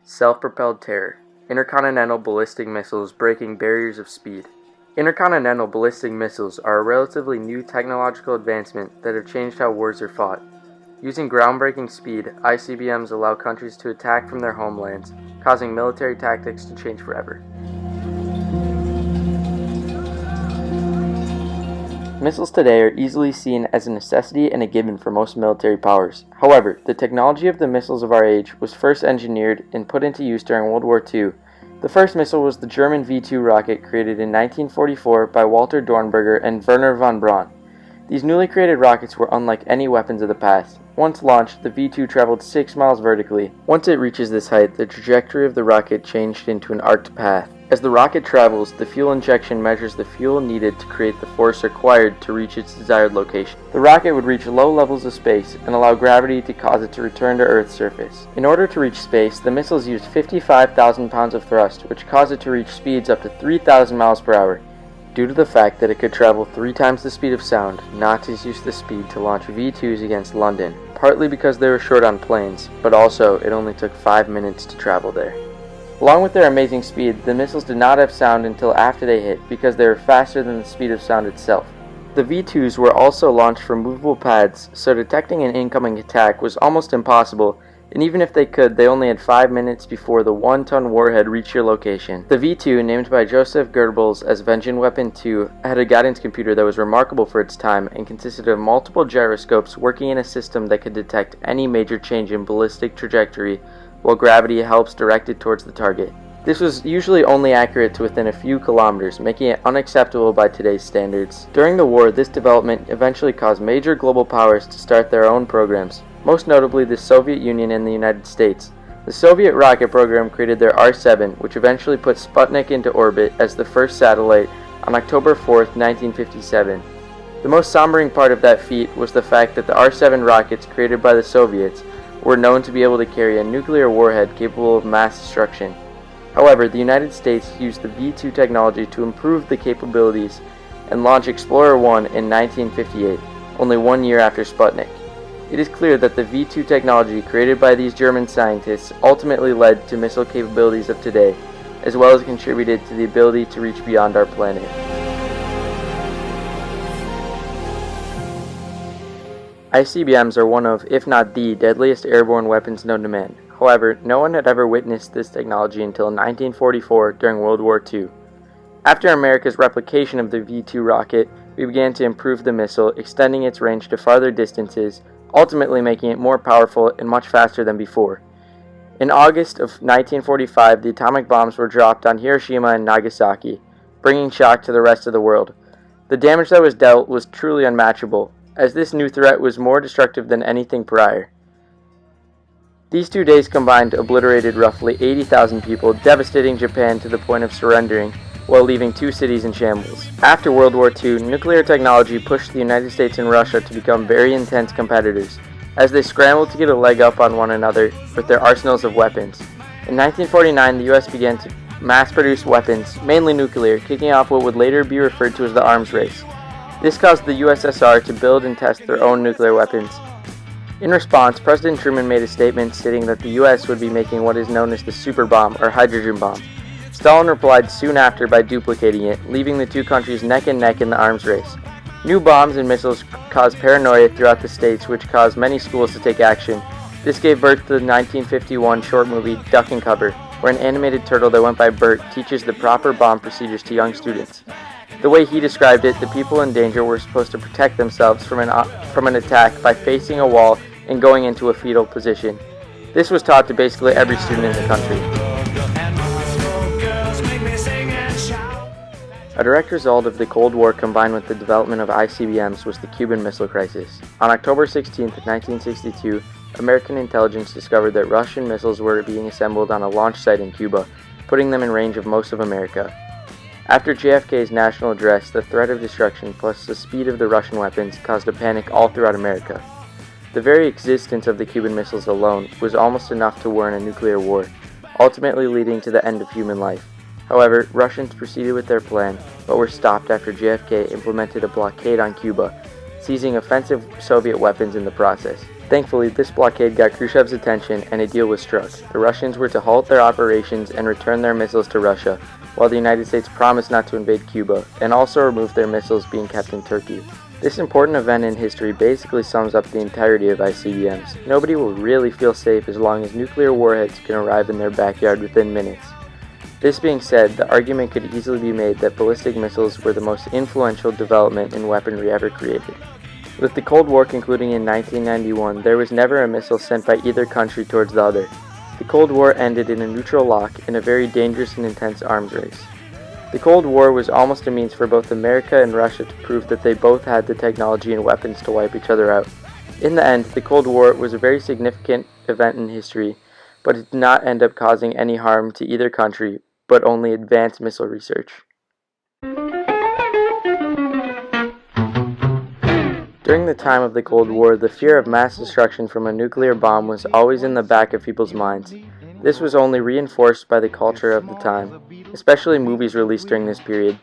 Self-propelled terror. Intercontinental ballistic missiles breaking barriers of speed. Intercontinental ballistic missiles are a relatively new technological advancement that have changed how wars are fought. Using groundbreaking speed, ICBMs allow countries to attack from their homelands, causing military tactics to change forever. Missiles today are easily seen as a necessity and a given for most military powers. However, the technology of the missiles of our age was first engineered and put into use during World War II. The first missile was the German V-2 rocket created in 1944 by Walter Dornberger and Wernher von Braun. These newly created rockets were unlike any weapons of the past. Once launched, the V-2 traveled 6 miles vertically. Once it reaches this height, the trajectory of the rocket changed into an arced path. As the rocket travels, the fuel injection measures the fuel needed to create the force required to reach its desired location. The rocket would reach low levels of space and allow gravity to cause it to return to Earth's surface. In order to reach space, the missiles used 55,000 pounds of thrust, which caused it to reach speeds up to 3,000 miles per hour. Due to the fact that it could travel 3 times the speed of sound, Nazis used the speed to launch V-2s against London, partly because they were short on planes, but also it only took 5 minutes to travel there. Along with their amazing speed, the missiles did not have sound until after they hit because they were faster than the speed of sound itself. The V-2s were also launched from movable pads, so detecting an incoming attack was almost impossible, and even if they could, they only had 5 minutes before the 1-ton warhead reached your location. The V-2, named by Joseph Goebbels as Vengeance Weapon 2, had a guidance computer that was remarkable for its time and consisted of multiple gyroscopes working in a system that could detect any major change in ballistic trajectory while gravity helps direct it towards the target. This was usually only accurate to within a few kilometers, making it unacceptable by today's standards. During the war, this development eventually caused major global powers to start their own programs, most notably the Soviet Union and the United States. The Soviet rocket program created their R-7, which eventually put Sputnik into orbit as the first satellite on October 4, 1957. The most sombering part of that feat was the fact that the R-7 rockets created by the Soviets were known to be able to carry a nuclear warhead capable of mass destruction. However, the United States used the V-2 technology to improve the capabilities and launch Explorer 1 in 1958, only 1 year after Sputnik. It is clear that the V-2 technology created by these German scientists ultimately led to missile capabilities of today, as well as contributed to the ability to reach beyond our planet. ICBMs are one of, if not the, deadliest airborne weapons known to man. However, no one had ever witnessed this technology until 1944 during World War II. After America's replication of the V-2 rocket, we began to improve the missile, extending its range to farther distances, ultimately making it more powerful and much faster than before. In August of 1945, the atomic bombs were dropped on Hiroshima and Nagasaki, bringing shock to the rest of the world. The damage that was dealt was truly unmatchable, as this new threat was more destructive than anything prior. These 2 days combined obliterated roughly 80,000 people, devastating Japan to the point of surrendering, while leaving 2 cities in shambles. After World War II, nuclear technology pushed the United States and Russia to become very intense competitors, as they scrambled to get a leg up on one another with their arsenals of weapons. In 1949, the US began to mass-produce weapons, mainly nuclear, kicking off what would later be referred to as the arms race. This caused the USSR to build and test their own nuclear weapons. In response, President Truman made a statement stating that the US would be making what is known as the super bomb or hydrogen bomb. Stalin replied soon after by duplicating it, leaving the 2 countries neck and neck in the arms race. New bombs and missiles caused paranoia throughout the states, which caused many schools to take action. This gave birth to the 1951 short movie Duck and Cover, where an animated turtle that went by Bert teaches the proper bomb procedures to young students. The way he described it, the people in danger were supposed to protect themselves from an attack by facing a wall and going into a fetal position. This was taught to basically every student in the country. A direct result of the Cold War combined with the development of ICBMs was the Cuban Missile Crisis. On October 16, 1962, American intelligence discovered that Russian missiles were being assembled on a launch site in Cuba, putting them in range of most of America. After JFK's national address, the threat of destruction plus the speed of the Russian weapons caused a panic all throughout America. The very existence of the Cuban missiles alone was almost enough to warrant a nuclear war, ultimately leading to the end of human life. However, Russians proceeded with their plan, but were stopped after JFK implemented a blockade on Cuba, seizing offensive Soviet weapons in the process. Thankfully, this blockade got Khrushchev's attention and a deal was struck. The Russians were to halt their operations and return their missiles to Russia, while the United States promised not to invade Cuba, and also remove their missiles being kept in Turkey. This important event in history basically sums up the entirety of ICBMs. Nobody will really feel safe as long as nuclear warheads can arrive in their backyard within minutes. This being said, the argument could easily be made that ballistic missiles were the most influential development in weaponry ever created. With the Cold War concluding in 1991, there was never a missile sent by either country towards the other. The Cold War ended in a neutral lock in a very dangerous and intense arms race. The Cold War was almost a means for both America and Russia to prove that they both had the technology and weapons to wipe each other out. In the end, the Cold War was a very significant event in history, but it did not end up causing any harm to either country, but only advanced missile research. During the time of the Cold War, the fear of mass destruction from a nuclear bomb was always in the back of people's minds. This was only reinforced by the culture of the time, especially movies released during this period.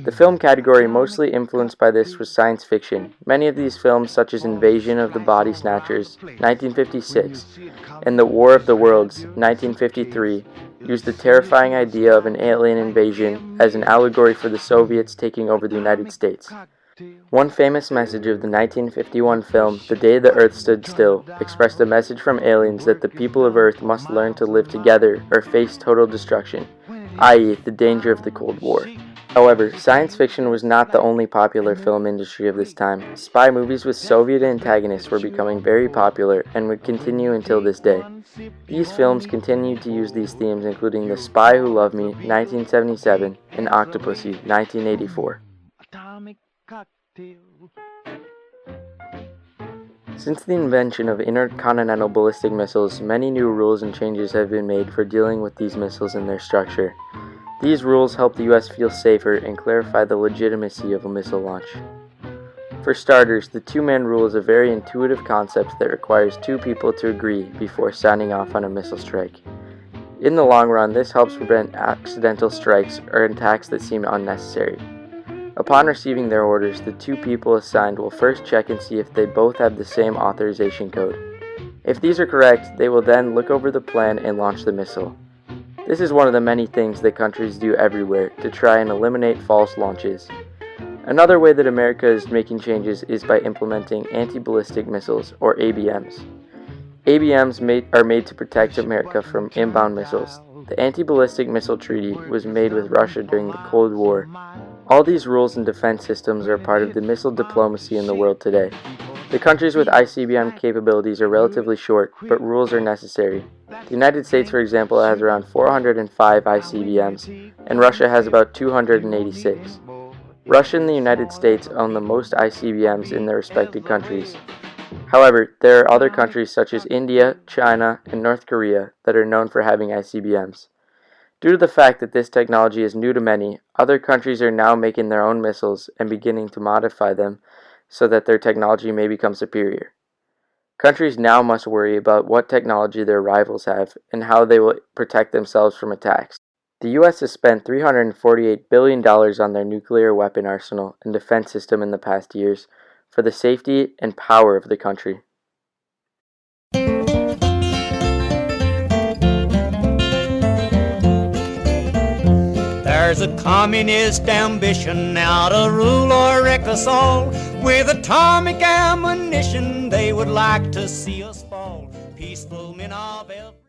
The film category mostly influenced by this was science fiction. Many of these films, such as Invasion of the Body Snatchers, 1956, and The War of the Worlds, 1953, used the terrifying idea of an alien invasion as an allegory for the Soviets taking over the United States. One famous message of the 1951 film, The Day the Earth Stood Still, expressed a message from aliens that the people of Earth must learn to live together or face total destruction, i.e., the danger of the Cold War. However, science fiction was not the only popular film industry of this time. Spy movies with Soviet antagonists were becoming very popular and would continue until this day. These films continued to use these themes, including The Spy Who Loved Me, 1977, and Octopussy, 1984. Since the invention of intercontinental ballistic missiles, many new rules and changes have been made for dealing with these missiles and their structure. These rules help the US feel safer and clarify the legitimacy of a missile launch. For starters, the two-man rule is a very intuitive concept that requires two people to agree before signing off on a missile strike. In the long run, this helps prevent accidental strikes or attacks that seem unnecessary. Upon receiving their orders, the two people assigned will first check and see if they both have the same authorization code. If these are correct, they will then look over the plan and launch the missile. This is one of the many things that countries do everywhere to try and eliminate false launches. Another way that America is making changes is by implementing anti-ballistic missiles, or ABMs. ABMs are made to protect America from inbound missiles. The Anti-Ballistic Missile Treaty was made with Russia during the Cold War. All these rules and defense systems are part of the missile diplomacy in the world today. The countries with ICBM capabilities are relatively short, but rules are necessary. The United States, for example, has around 405 ICBMs, and Russia has about 286. Russia and the United States own the most ICBMs in their respective countries. However, there are other countries such as India, China, and North Korea that are known for having ICBMs. Due to the fact that this technology is new to many, other countries are now making their own missiles and beginning to modify them so that their technology may become superior. Countries now must worry about what technology their rivals have and how they will protect themselves from attacks. The U.S. has spent $348 billion on their nuclear weapon arsenal and defense system in the past years for the safety and power of the country. There's a communist ambition now to rule or wreck us all. With atomic ammunition, they would like to see us fall. Peaceful men of every